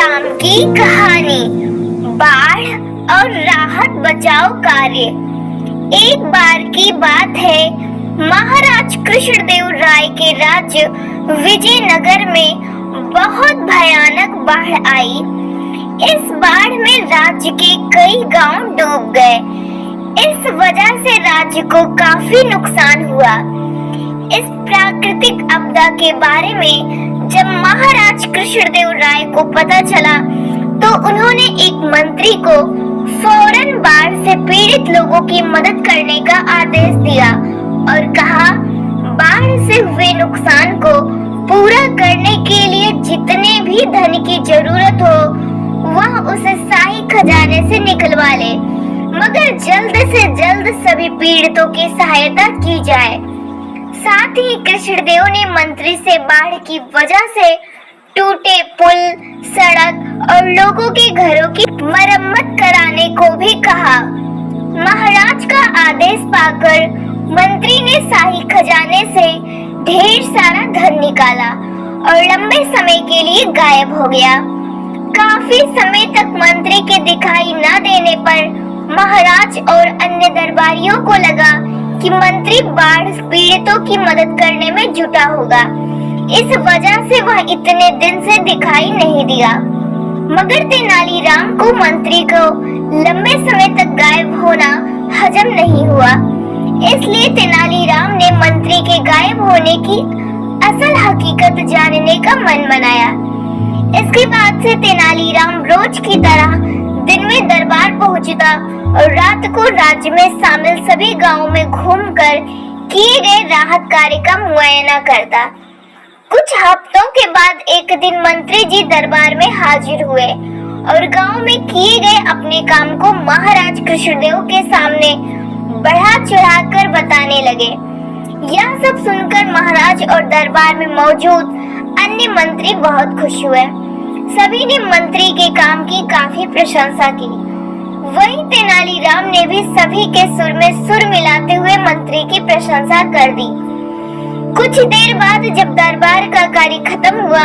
राम की कहानी। बाढ़ और राहत बचाव कार्य। एक बार की बात है, महाराज कृष्णदेव राय के राज्य विजयनगर में बहुत भयानक बाढ़ आई। इस बाढ़ में राज्य के कई गांव डूब गए। इस वजह से राज्य को काफी नुकसान हुआ। इस प्राकृतिक आपदा के बारे में जब महाराज कृष्णदेव राय को पता चला तो उन्होंने एक मंत्री को फौरन बाढ़ से पीड़ित लोगों की मदद करने का आदेश दिया और कहा, बाढ़ से हुए नुकसान को पूरा करने के लिए जितने भी धन की जरूरत हो वह उसे शाही खजाने से निकलवा ले, मगर जल्द से जल्द सभी पीड़ितों की सहायता की जाए। साथ ही कृष्णदेव ने मंत्री से बाढ़ की वजह से टूटे पुल, सड़क और लोगों के घरों की मरम्मत कराने को भी कहा। महाराज का आदेश पाकर मंत्री ने शाही खजाने से ढेर सारा धन निकाला और लंबे समय के लिए गायब हो गया। काफी समय तक मंत्री के दिखाई न देने पर महाराज और अन्य दरबारियों को लगा कि मंत्री बाढ़ पीड़ितों की मदद करने में जुटा होगा। इस वजह से वह इतने दिन से दिखाई नहीं दिया। मगर तेनालीराम को मंत्री को लंबे समय तक गायब होना हजम नहीं हुआ। इसलिए तेनालीराम ने मंत्री के गायब होने की असल हकीकत जानने का मन बनाया। इसके बाद से तेनालीराम रोज की तरह दिन में दरबार पहुंचता और रात को राज्य में शामिल सभी गांवों में घूमकर किए गए राहत कार्य का मुआयना करता। कुछ हफ्तों के बाद एक दिन मंत्री जी दरबार में हाजिर हुए और गांव में किए गए अपने काम को महाराज कृष्णदेव के सामने बढ़ा चढ़ाकर बताने लगे। यह सब सुनकर महाराज और दरबार में मौजूद अन्य मंत्री बहुत खुश हुए। सभी ने मंत्री के काम की काफी प्रशंसा की। वहीं तेनालीराम ने भी सभी के सुर में सुर मिलाते हुए मंत्री की प्रशंसा कर दी। कुछ देर बाद जब दरबार का कार्य खत्म हुआ,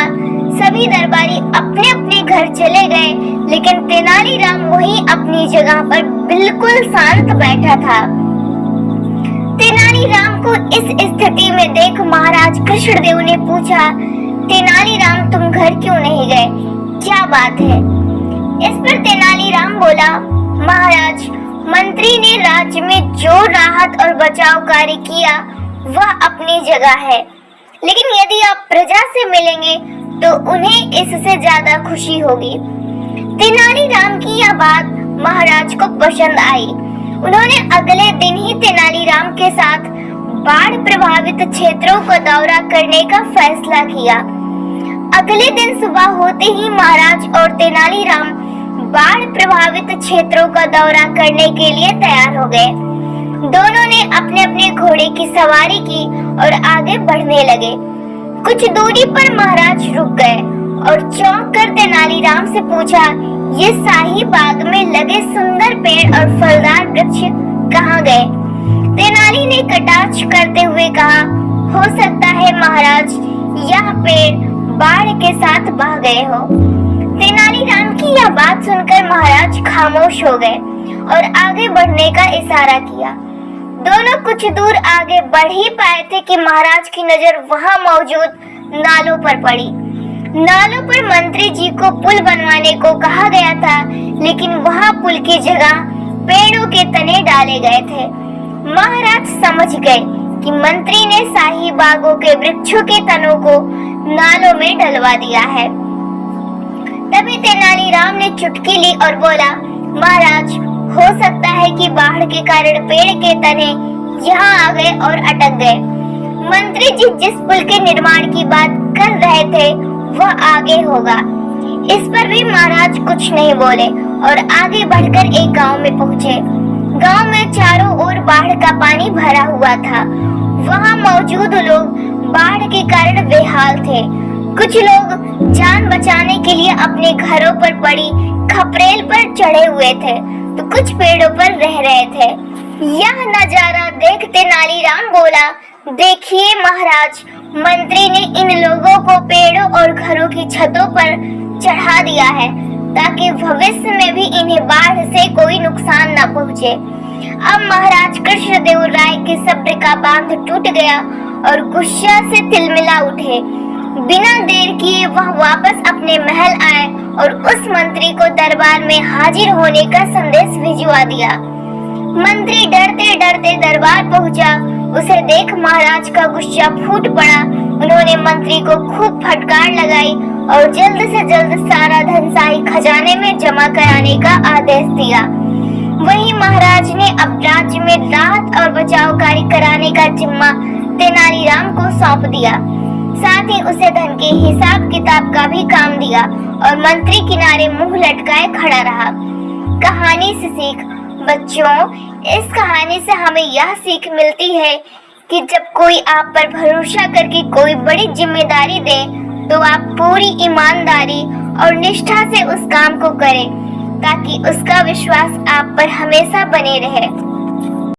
सभी दरबारी अपने अपने घर चले गए, लेकिन तेनालीराम वहीं अपनी जगह पर बिल्कुल शांत बैठा था। तेनालीराम को इस स्थिति में देख महाराज कृष्णदेव ने पूछा, तेनालीराम तुम घर क्यों नहीं गए? क्या बात है? इस पर तेनालीराम बोला, महाराज, मंत्री ने राज्य में जो राहत और बचाव कार्य किया वह अपनी जगह है, लेकिन यदि आप प्रजा से मिलेंगे तो उन्हें इससे ज्यादा खुशी होगी। तेनालीराम की यह बात महाराज को पसंद आई। उन्होंने अगले दिन ही तेनालीराम के साथ बाढ़ प्रभावित क्षेत्रों का दौरा करने का फैसला किया। अगले दिन सुबह होते ही महाराज और तेनालीराम बाढ़ प्रभावित क्षेत्रों का दौरा करने के लिए तैयार हो गए। दोनों ने अपने अपने घोड़े की सवारी की और आगे बढ़ने लगे। कुछ दूरी पर महाराज रुक गए और चौंक कर तेनालीराम से पूछा, ये शाही बाग में लगे सुंदर पेड़ और फलदार वृक्ष कहाँ गए? तेनाली ने कटाक्ष करते हुए कहा, हो सकता है महाराज यह पेड़ बाढ़ के साथ बह गए हो। तेनालीराम की यह बात सुनकर महाराज खामोश हो गए और आगे बढ़ने का इशारा किया। दोनों कुछ दूर आगे बढ़ ही पाए थे कि महाराज की नजर वहां मौजूद नालों पर पड़ी। नालों पर मंत्री जी को पुल बनवाने को कहा गया था, लेकिन वहां पुल की जगह पेड़ों के तने डाले गए थे। महाराज समझ गए कि मंत्री ने शाही बागों के वृक्षों के तनों को नालों में डलवा दिया है। तभी तेनालीराम ने चुटकी ली और बोला, महाराज, हो सकता है कि बाढ़ के कारण पेड़ के तने यहाँ आ गए और अटक गए। मंत्री जी जिस पुल के निर्माण की बात कर रहे थे वह आगे होगा। इस पर भी महाराज कुछ नहीं बोले और आगे बढ़कर एक गांव में पहुँचे। गांव में चारों ओर बाढ़ का पानी भरा हुआ था। वहां मौजूद लोग बाढ़ के कारण बेहाल थे। कुछ लोग जान बचाने के लिए अपने घरों पर पड़ी खपरेल पर चढ़े हुए थे, तो कुछ पेड़ों पर रह रहे थे। यह नजारा देख तेनालीराम बोला, देखिए महाराज, मंत्री ने इन लोगों को पेड़ों और घरों की छतों पर चढ़ा दिया है ताकि भविष्य में भी इन्हें बाढ़ से कोई नुकसान न पहुंचे। अब महाराज कृष्णदेव राय के सब्र का बांध टूट गया और गुस्सा से तिलमिला उठे। बिना देर किए वह वापस अपने महल आए और उस मंत्री को दरबार में हाजिर होने का संदेश भिजवा दिया। मंत्री डरते डरते दरबार पहुंचा। उसे देख महाराज का गुस्सा फूट पड़ा। उन्होंने मंत्री को खूब फटकार लगाई और जल्द से जल्द सारा धन शाही खजाने में जमा कराने का आदेश दिया। वहीं महाराज ने अब राज्य में राहत और बचाव कार्य कराने का जिम्मा तेनालीराम को सौंप दिया। साथ ही उसे धन के हिसाब किताब का भी काम दिया और मंत्री किनारे मुंह लटकाए खड़ा रहा। कहानी से सीख। बच्चों, इस कहानी से हमें यह सीख मिलती है कि जब कोई आप पर भरोसा करके कोई बड़ी जिम्मेदारी दे तो आप पूरी ईमानदारी और निष्ठा से उस काम को करें ताकि उसका विश्वास आप पर हमेशा बने रहे।